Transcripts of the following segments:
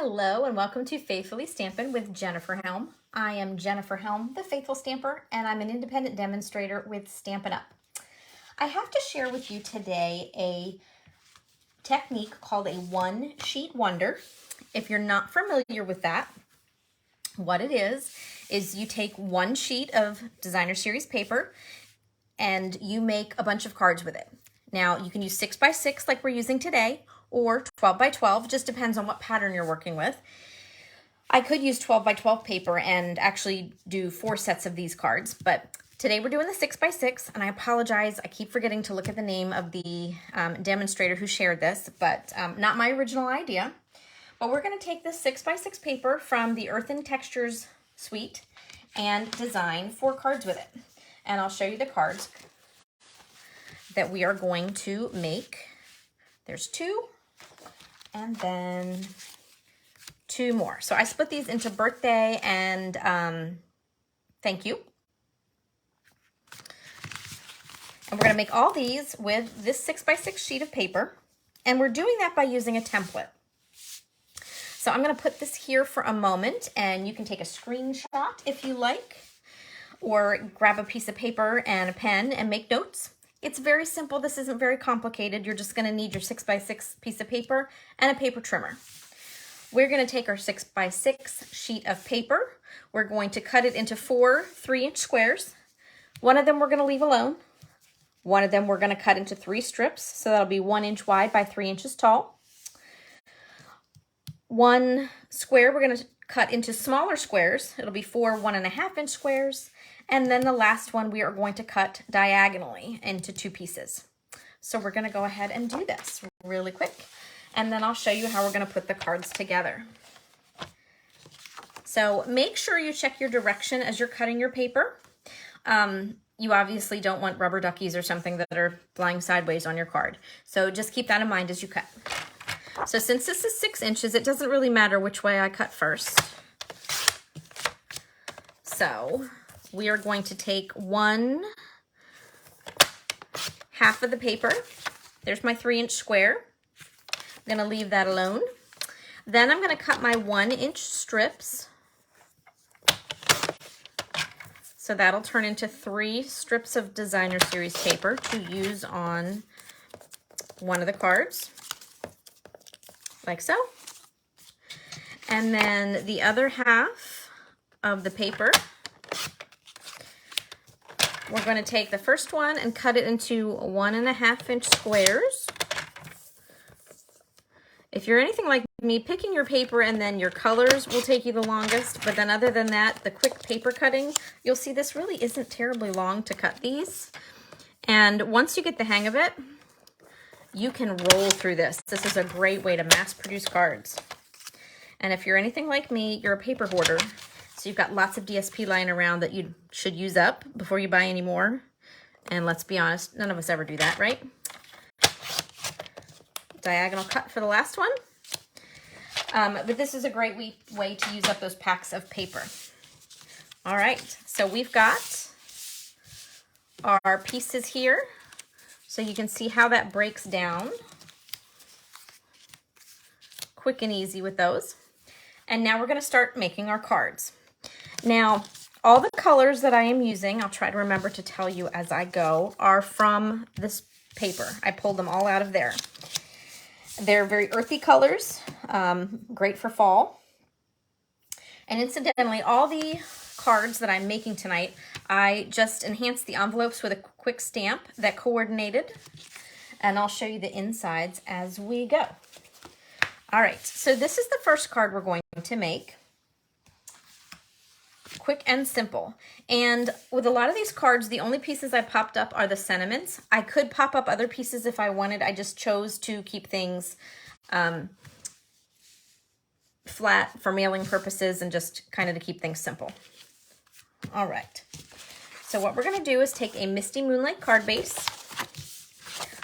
Hello and welcome to Faithfully Stampin' with Jennifer Helm. I am Jennifer Helm, the Faithful Stamper, and I'm an independent demonstrator with Stampin' Up. I have to share with you today a technique called a one-sheet wonder. If you're not familiar with that, what it is you take one sheet of designer series paper and you make a bunch of cards with it. Now, you can use 6x6 like we're using today, or 12x12, just depends on what pattern you're working with. I could use 12x12 paper and actually do 4 sets of these cards, but today we're doing the 6x6, and I apologize, I keep forgetting to look at the name of the demonstrator who shared this, but not my original idea. But we're gonna take this 6x6 paper from the Earthen Textures suite and design 4 cards with it. And I'll show you the cards that we are going to make. There's 2. And then 2 more. So I split these into birthday and thank you. And we're going to make all these with this 6x6 sheet of paper. And we're doing that by using a template. So I'm going to put this here for a moment, and you can take a screenshot if you like, or grab a piece of paper and a pen and make notes. It's very simple. This isn't very complicated. You're just going to need your 6x6 piece of paper and a paper trimmer. We're going to take our 6x6 sheet of paper. We're going to cut it into 4 3-inch squares. One of them we're going to leave alone. One of them we're going to cut into 3 strips. So that'll be 1 inch wide by 3 inches tall. One square we're going to cut into smaller squares. It'll be 4 1.5-inch squares. And then the last one we are going to cut diagonally into 2 pieces. So we're going to go ahead and do this really quick. And then I'll show you how we're going to put the cards together. So make sure you check your direction as you're cutting your paper. You obviously don't want rubber duckies or something that are flying sideways on your card. So just keep that in mind as you cut. So since this is 6 inches, it doesn't really matter which way I cut first. So we are going to take 1/2 of the paper. There's my 3-inch square. I'm going to leave that alone. Then I'm going to cut my 1-inch strips. So that'll turn into 3 strips of designer series paper to use on one of the cards, like so. And then the other half of the paper, we're going to take the first one and cut it into 1.5-inch squares. If you're anything like me, picking your paper and then your colors will take you the longest. But then other than that, the quick paper cutting, you'll see this really isn't terribly long to cut these. And once you get the hang of it, you can roll through this. This is a great way to mass produce cards. And if you're anything like me, you're a paper hoarder. So you've got lots of DSP lying around that you should use up before you buy any more. And let's be honest, none of us ever do that, right? Diagonal cut for the last one. But this is a great way to use up those packs of paper. All right, so we've got our pieces here. So you can see how that breaks down. Quick and easy with those. And now we're going to start making our cards. Now, all the colors that I am using, I'll try to remember to tell you as I go, are from this paper. I pulled them all out of there. They're very earthy colors, great for fall. And incidentally, all the cards that I'm making tonight, I just enhanced the envelopes with a quick stamp that coordinated. And I'll show you the insides as we go. All right, so this is the first card we're going to make. Quick and simple. And with a lot of these cards, the only pieces I popped up are the sentiments. I could pop up other pieces if I wanted. I just chose to keep things flat for mailing purposes and just kind of to keep things simple. All right. So what we're going to do is take a Misty Moonlight card base.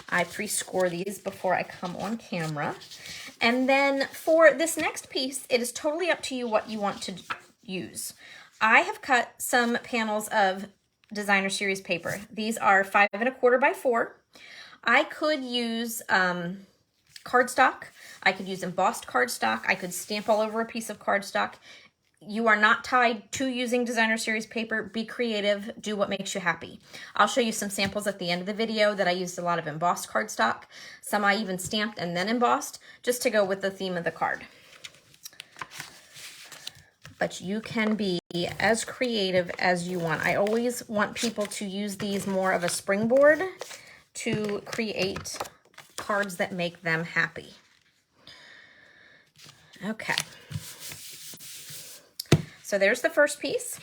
I pre-score these before I come on camera. And then for this next piece, it is totally up to you what you want to use. I have cut some panels of designer series paper. These are 5 1/4 by 4. I could use cardstock. I could use embossed cardstock. I could stamp all over a piece of cardstock. You are not tied to using designer series paper. Be creative, do what makes you happy. I'll show you some samples at the end of the video that I used a lot of embossed cardstock. Some I even stamped and then embossed just to go with the theme of the card. But you can be as creative as you want. I always want people to use these more of a springboard to create cards that make them happy. Okay. So there's the first piece.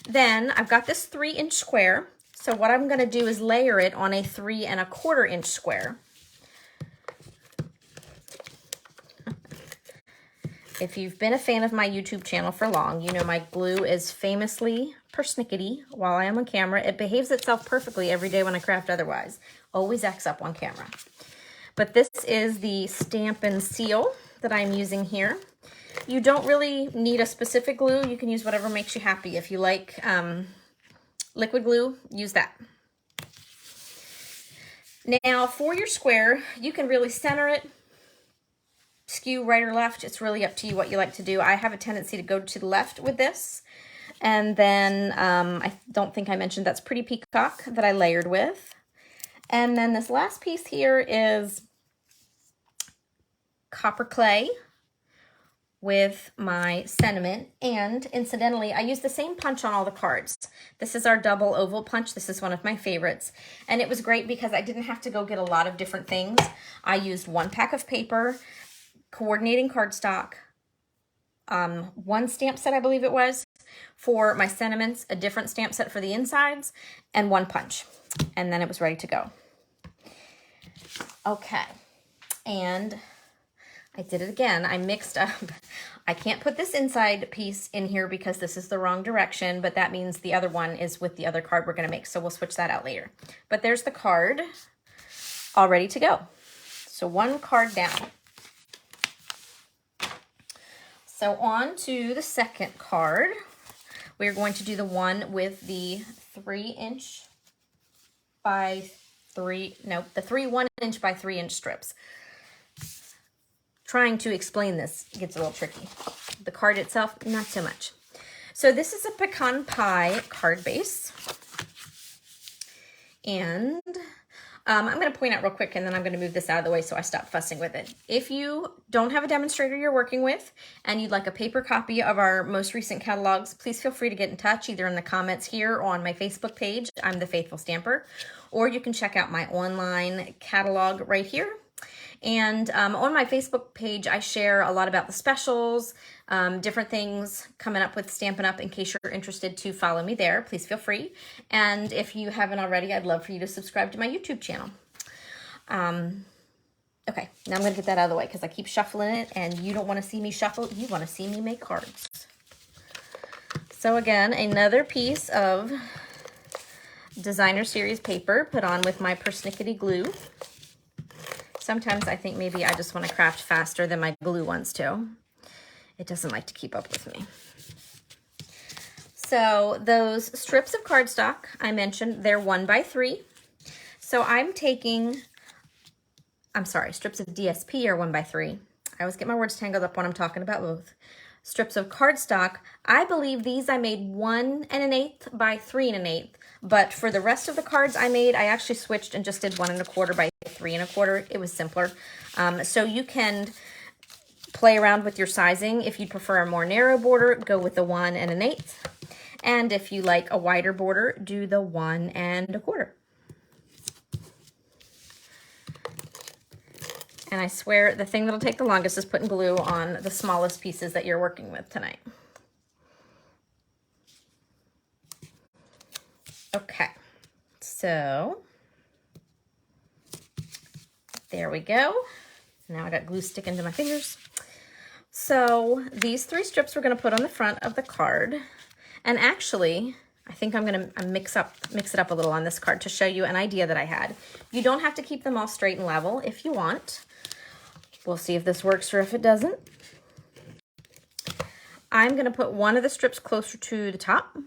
Then I've got this 3-inch square. So what I'm going to do is layer it on a 3 1/4 inch square. If you've been a fan of my YouTube channel for long, you know my glue is famously persnickety while I am on camera. It behaves itself perfectly every day when I craft otherwise. Always acts up on camera. But this is the Stampin' Seal that I'm using here. You don't really need a specific glue. You can use whatever makes you happy. If you like liquid glue, use that. Now for your square, you can really center it, skew right or left. It's really up to you what you like to do. I have a tendency to go to the left with this. And then I don't think I mentioned that's Pretty Peacock that I layered with. And then this last piece here is copper clay with my sentiment. And incidentally, I use the same punch on all the cards. This is our double oval punch. This is one of my favorites. And it was great because I didn't have to go get a lot of different things. I used 1 pack of paper, coordinating cardstock, 1 stamp set, I believe it was, for my sentiments, a different stamp set for the insides, and 1 punch. And then it was ready to go. Okay. And I did it again. I mixed up. I can't put this inside piece in here because this is the wrong direction, but that means the other one is with the other card we're going to make. So we'll switch that out later. But there's the card all ready to go. So 1 card down. So on to the second card. We're going to do the one with the 3-inch by 3, no, the 3 1-inch by 3-inch strips. Trying to explain this gets a little tricky. The card itself, not so much. So this is a pecan pie card base. And I'm going to point out real quick, and then I'm going to move this out of the way so I stop fussing with it. If you don't have a demonstrator you're working with and you'd like a paper copy of our most recent catalogs, please feel free to get in touch either in the comments here or on my Facebook page. I'm the Faithful Stamper. Or you can check out my online catalog right here. And on my Facebook page, I share a lot about the specials, different things coming up with Stampin' Up! In case you're interested to follow me there, please feel free. And if you haven't already, I'd love for you to subscribe to my YouTube channel. Okay, now I'm going to get that out of the way because I keep shuffling it and you don't want to see me shuffle. You want to see me make cards. So again, another piece of designer series paper put on with my persnickety glue. Sometimes I think maybe I just want to craft faster than my glue wants to. It doesn't like to keep up with me. So those strips of cardstock I mentioned, they're 1 by 3. So I'm taking, strips of DSP are 1 by 3. I always get my words tangled up when I'm talking about both. Strips of cardstock, I believe these I made 1 1/8 by 3 1/8. But for the rest of the cards I actually switched and just did 1 1/4 by 3 1/4. It was simpler. So you can play around with your sizing. If you prefer a more narrow border, go with the 1 1/8. And if you like a wider border, do the 1 1/4. And I swear the thing that'll take the longest is putting glue on the smallest pieces that you're working with tonight. Okay, so there we go. Now I got glue sticking to my fingers. So these 3 strips we're going to put on the front of the card. And actually, I think I'm going to mix it up a little on this card to show you an idea that I had. You don't have to keep them all straight and level if you want. We'll see if this works or if it doesn't. I'm going to put one of the strips closer to the top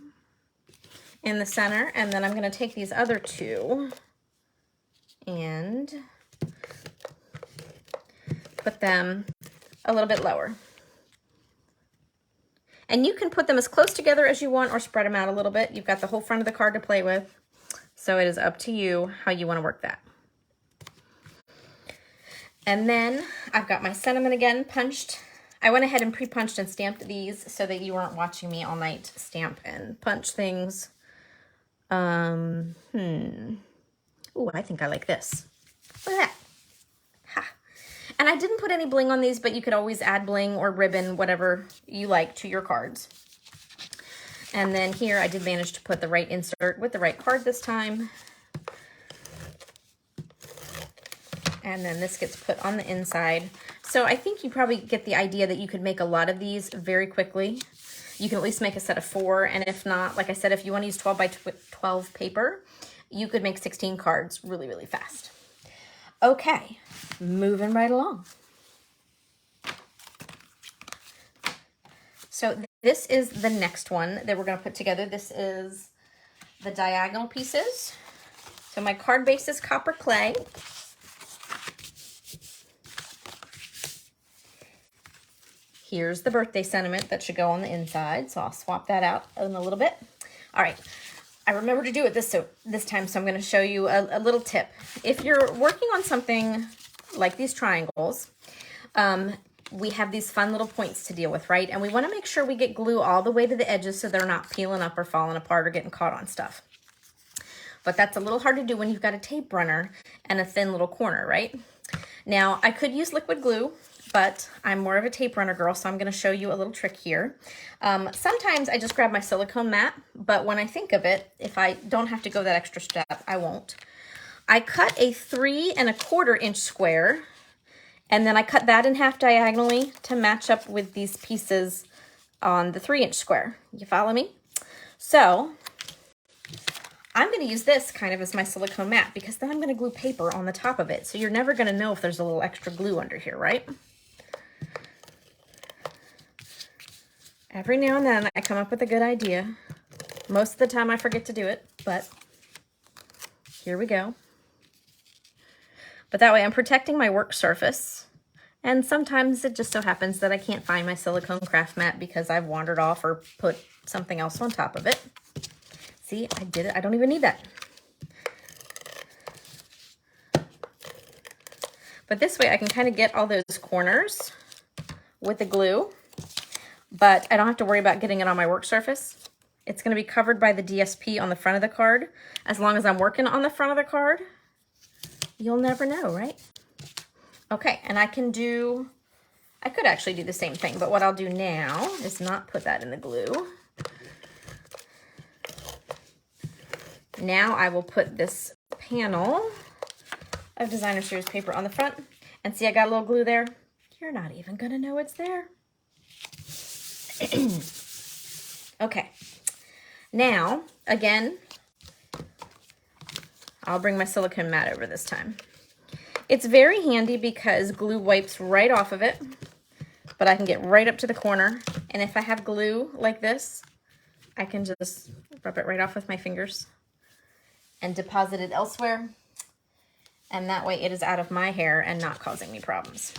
in the center, and then I'm going to take these other 2 and put them a little bit lower. And you can put them as close together as you want or spread them out a little bit. You've got the whole front of the card to play with. So it is up to you how you want to work that. And then I've got my sentiment again punched. I went ahead and pre-punched and stamped these so that you weren't watching me all night stamp and punch things. Ooh, I think I like this. Look at that. Ha. And I didn't put any bling on these, but you could always add bling or ribbon, whatever you like, to your cards. And then here I did manage to put the right insert with the right card this time. And then this gets put on the inside. So I think you probably get the idea that you could make a lot of these very quickly. You can at least make a set of 4. And if not, like I said, if you want to use 12 by 12 paper, you could make 16 cards really, really fast. Okay, moving right along. So this is the next one that we're going to put together. This is the diagonal pieces. So my card base is copper clay. Here's the birthday sentiment that should go on the inside. So I'll swap that out in a little bit. All right. I remember to do it this time, so I'm going to show you a little tip. If you're working on something like these triangles, we have these fun little points to deal with, right? And we want to make sure we get glue all the way to the edges so they're not peeling up or falling apart or getting caught on stuff. But that's a little hard to do when you've got a tape runner and a thin little corner, right? Now, I could use liquid glue, but I'm more of a tape runner girl, so I'm going to show you a little trick here. Sometimes I just grab my silicone mat, but when I think of it, if I don't have to go that extra step, I won't. I cut a 3 1/4 inch square, and then I cut that in half diagonally to match up with these pieces on the 3 inch square. You follow me? So I'm going to use this kind of as my silicone mat because then I'm going to glue paper on the top of it. So you're never going to know if there's a little extra glue under here, right? Every now and then I come up with a good idea. Most of the time I forget to do it, but here we go. But that way I'm protecting my work surface. And sometimes it just so happens that I can't find my silicone craft mat because I've wandered off or put something else on top of it. See, I did it. I don't even need that. But this way I can kind of get all those corners with the glue, but I don't have to worry about getting it on my work surface. It's going to be covered by the DSP on the front of the card. As long as I'm working on the front of the card, you'll never know, right? Okay, and I could actually do the same thing, but what I'll do now is not put that in the glue. Now I will put this panel of designer series paper on the front, and see I got a little glue there. You're not even gonna know it's there. Okay, now again, I'll bring my silicone mat over this time. It's very handy because glue wipes right off of it, but I can get right up to the corner, and if I have glue like this, I can just rub it right off with my fingers and deposit it elsewhere, and that way it is out of my hair and not causing me problems.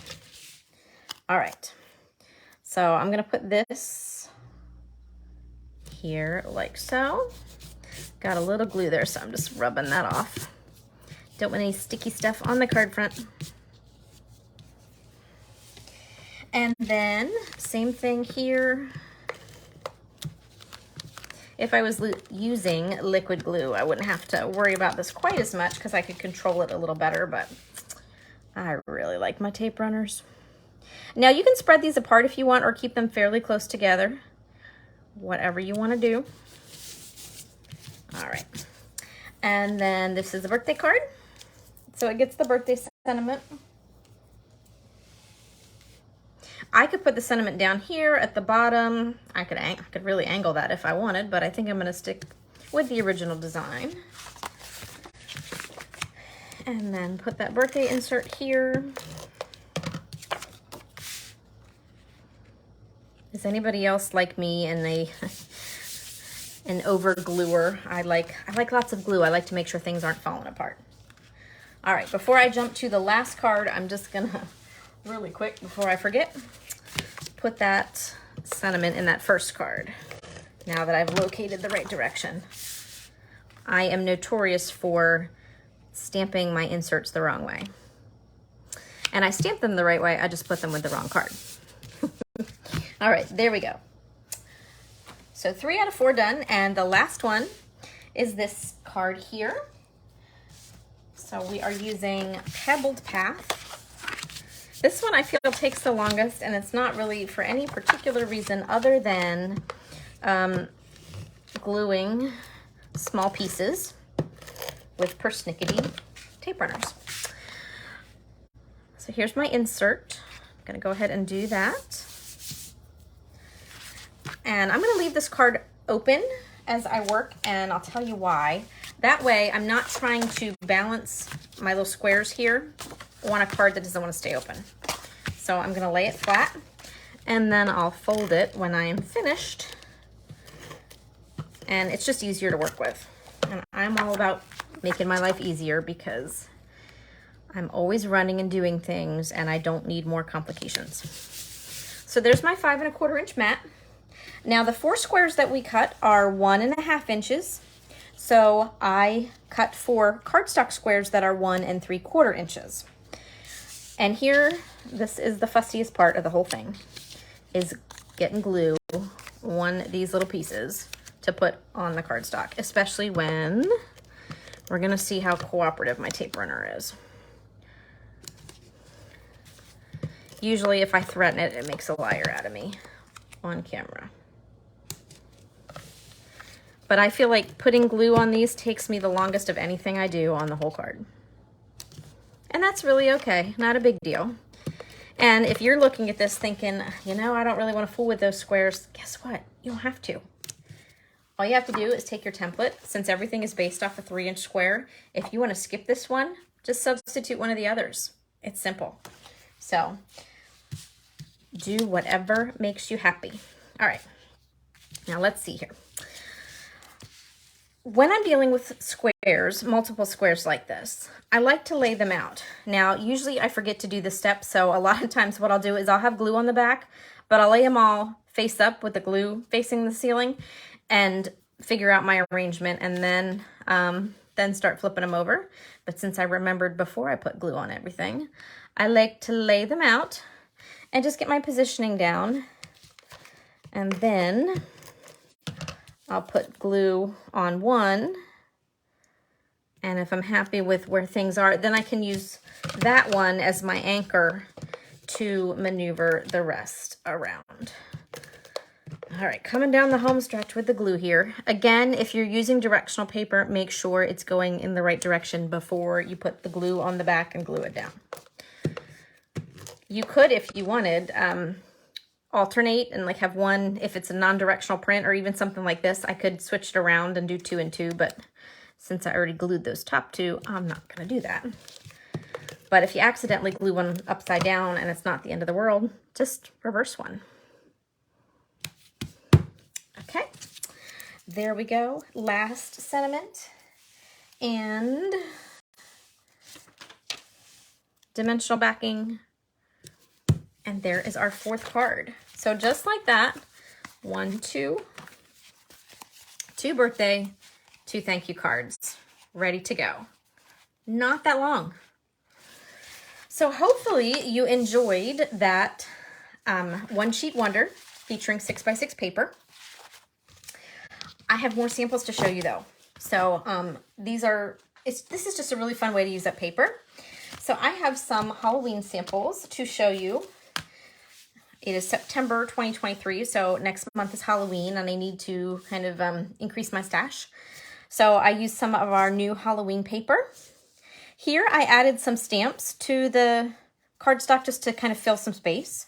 All right, so I'm gonna put this here like so. Got a little glue there, so I'm just rubbing that off. Don't want any sticky stuff on the card front. And then same thing here. If I was using liquid glue, I wouldn't have to worry about this quite as much because I could control it a little better, but I really like my tape runners. Now you can spread these apart if you want or keep them fairly close together. Whatever you want to do. All right. And then this is a birthday card. So it gets the birthday sentiment. I could put the sentiment down here at the bottom. I could really angle that if I wanted, but I think I'm going to stick with the original design. And then put that birthday insert here. Is anybody else like me and an over gluer? I like lots of glue. I like to make sure things aren't falling apart. All right, before I jump to the last card, I'm just gonna really quick before I forget, put that sentiment in that first card. Now that I've located the right direction. I am notorious for stamping my inserts the wrong way. And I stamp them the right way, I just put them with the wrong card. All right, there we go. So 3 out of 4 done, and the last one is this card here. So we are using Pebbled Path. This one I feel takes the longest, and it's not really for any particular reason other than gluing small pieces with persnickety tape runners. So here's my insert. I'm gonna go ahead and do that. And I'm gonna leave this card open as I work, and I'll tell you why. That way I'm not trying to balance my little squares here on a card that doesn't want to stay open. So I'm gonna lay it flat, and then I'll fold it when I am finished. And it's just easier to work with. And I'm all about making my life easier because I'm always running and doing things, and I don't need more complications. So there's my 5 1/4 inch mat. Now the 4 squares that we cut are 1 1/2 inches. So I cut 4 cardstock squares that are 1 3/4 inches. And here, this is the fussiest part of the whole thing, is getting glue on these little pieces to put on the cardstock, especially when we're gonna see how cooperative my tape runner is. Usually if I threaten it, it makes a liar out of me on camera. But I feel like putting glue on these takes me the longest of anything I do on the whole card. And that's really okay, not a big deal. And if you're looking at this thinking, you know, I don't really want to fool with those squares, guess what? You don't have to. All you have to do is take your template, since everything is based off a 3-inch square. If you want to skip this one, just substitute one of the others. It's simple. So do whatever makes you happy. All right, now let's see here. When I'm dealing with squares, multiple squares like this, I like to lay them out. Now, usually I forget to do this step, so a lot of times what I'll do is I'll have glue on the back, but I'll lay them all face up with the glue facing the ceiling and figure out my arrangement, and then start flipping them over. But since I remembered before I put glue on everything, I like to lay them out and just get my positioning down, and then I'll put glue on one, and if I'm happy with where things are, then I can use that one as my anchor to maneuver the rest around. All right, coming down the home stretch with the glue here. Again, if you're using directional paper, make sure it's going in the right direction before you put the glue on the back and glue it down. You could, if you wanted, alternate and like have one, if it's a non-directional print or even something like this, I could switch it around and do 2 and 2, but since I already glued those top 2, I'm not gonna do that. But if you accidentally glue one upside down and it's not the end of the world, just reverse one. Okay, there we go. Last sentiment and dimensional backing. And there is our 4th card. So just like that, 1, 2 birthday, 2 thank you cards, ready to go. Not that long. So hopefully you enjoyed that one sheet wonder featuring 6x6 paper. I have more samples to show you though. So this is just a really fun way to use that paper. So I have some Halloween samples to show you. It is September 2023, so next month is Halloween, and I need to kind of increase my stash. So I used some of our new Halloween paper. Here I added some stamps to the cardstock just to kind of fill some space.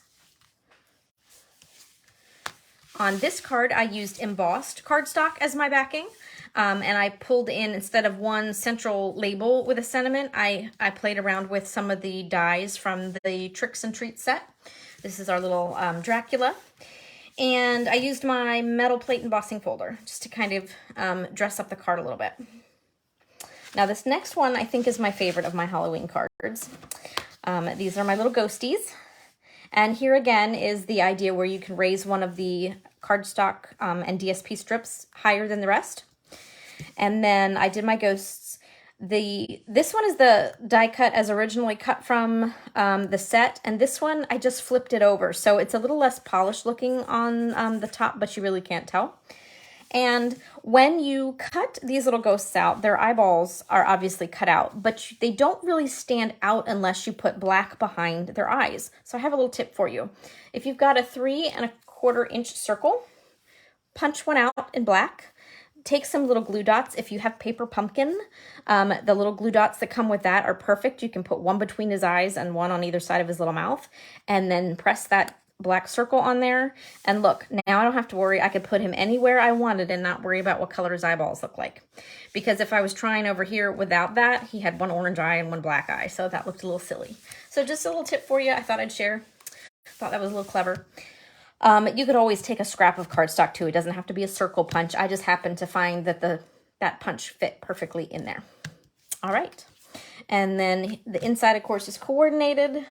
On this card, I used embossed cardstock as my backing, and I pulled in, instead of one central label with a sentiment, I played around with some of the dies from the Tricks and Treats set. This is our little Dracula. And I used my metal plate embossing folder just to kind of dress up the card a little bit. Now this next one I think is my favorite of my Halloween cards. These are my little ghosties. And here again is the idea where you can raise one of the cardstock and DSP strips higher than the rest. And then I did my ghosts. This one is the die cut as originally cut from the set, and this one I just flipped it over, so it's a little less polished looking on the top, but you really can't tell. And when you cut these little ghosts out, their eyeballs are obviously cut out, but they don't really stand out unless you put black behind their eyes. So I have a little tip for you. If you've got a 3¼ inch circle, punch one out in black. Take some little glue dots. If you have paper pumpkin, the little glue dots that come with that are perfect. You can put one between his eyes and one on either side of his little mouth, and then press that black circle on there. And look, now I don't have to worry. I could put him anywhere I wanted and not worry about what color his eyeballs look like. Because if I was trying over here without that, he had one orange eye and one black eye. So that looked a little silly. So just a little tip for you. I thought I'd share. Thought that was a little clever. You could always take a scrap of cardstock too. It doesn't have to be a circle punch. I just happened to find that that punch fit perfectly in there. All right. And then the inside, of course, is coordinated.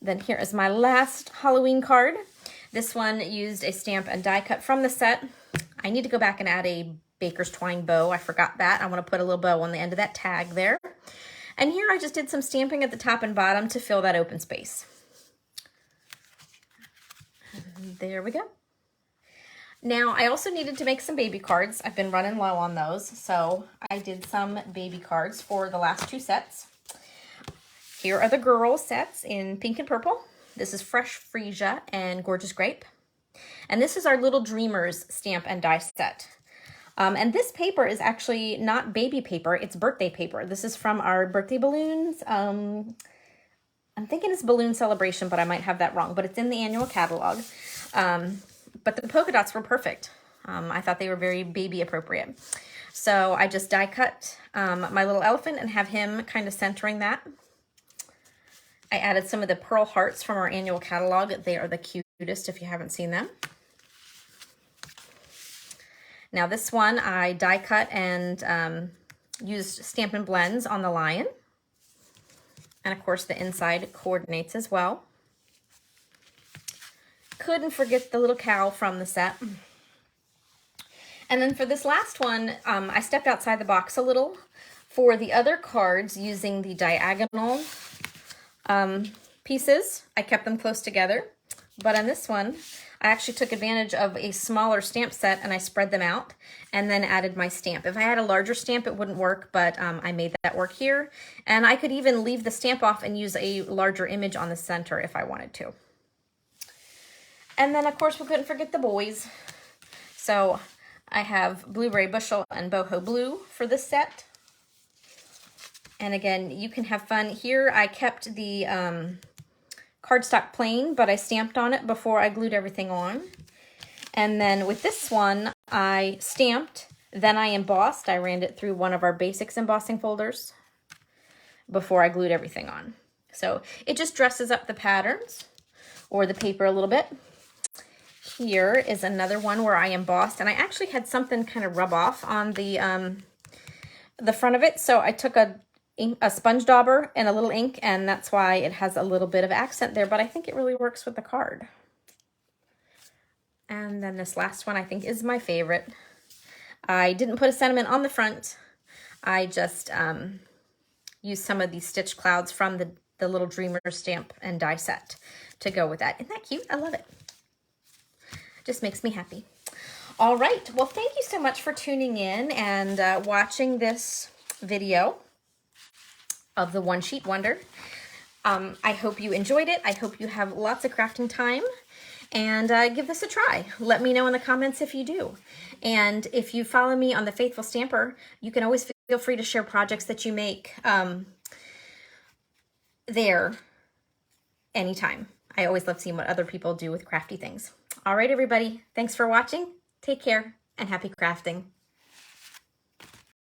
Then here is my last Halloween card. This one used a stamp and die cut from the set. I need to go back and add a baker's twine bow. I forgot that. I want to put a little bow on the end of that tag there. And here I just did some stamping at the top and bottom to fill that open space. There we go. Now, I also needed to make some baby cards. I've been running low on those, so I did some baby cards for the last 2 sets. Here are the girl sets in pink and purple. This is Fresh Freesia and Gorgeous Grape. And this is our Little Dreamers stamp and die set. And this paper is actually not baby paper, it's birthday paper. This is from our birthday balloons. I'm thinking it's Balloon Celebration, but I might have that wrong. But it's in the annual catalog. But the polka dots were perfect. I thought they were very baby appropriate. So I just die cut my little elephant and have him kind of centering that. I added some of the pearl hearts from our annual catalog. They are the cutest if you haven't seen them. Now this one I die cut and used Stampin' Blends on the lion. And of course the inside coordinates as well. Couldn't forget the little cow from the set. And then for this last one, I stepped outside the box a little. For the other cards, using the diagonal pieces, I kept them close together. But on this one, I actually took advantage of a smaller stamp set and I spread them out and then added my stamp. If I had a larger stamp, it wouldn't work, but I made that work here. And I could even leave the stamp off and use a larger image on the center if I wanted to. And then, of course, we couldn't forget the boys. So I have Blueberry Bushel and Boho Blue for this set. And again, you can have fun. Here I kept the cardstock plain, but I stamped on it before I glued everything on. And then with this one, I stamped, then I embossed. I ran it through one of our basics embossing folders before I glued everything on. So it just dresses up the patterns or the paper a little bit. Here is another one where I embossed, and I actually had something kind of rub off on the front of it. So I took a sponge dauber and a little ink, and that's why it has a little bit of accent there, but I think it really works with the card. And then this last one I think is my favorite. I didn't put a sentiment on the front. I just used some of these stitch clouds from the Little Dreamer stamp and die set to go with that. Isn't that cute? I love it. Just makes me happy. All right, well, thank you so much for tuning in and watching this video of the One Sheet Wonder. I hope you enjoyed it. I hope you have lots of crafting time, and give this a try. Let me know in the comments if you do. And if you follow me on The Faithful Stamper, you can always feel free to share projects that you make there anytime. I always love seeing what other people do with crafty things. All right, everybody. Thanks for watching. Take care and happy crafting.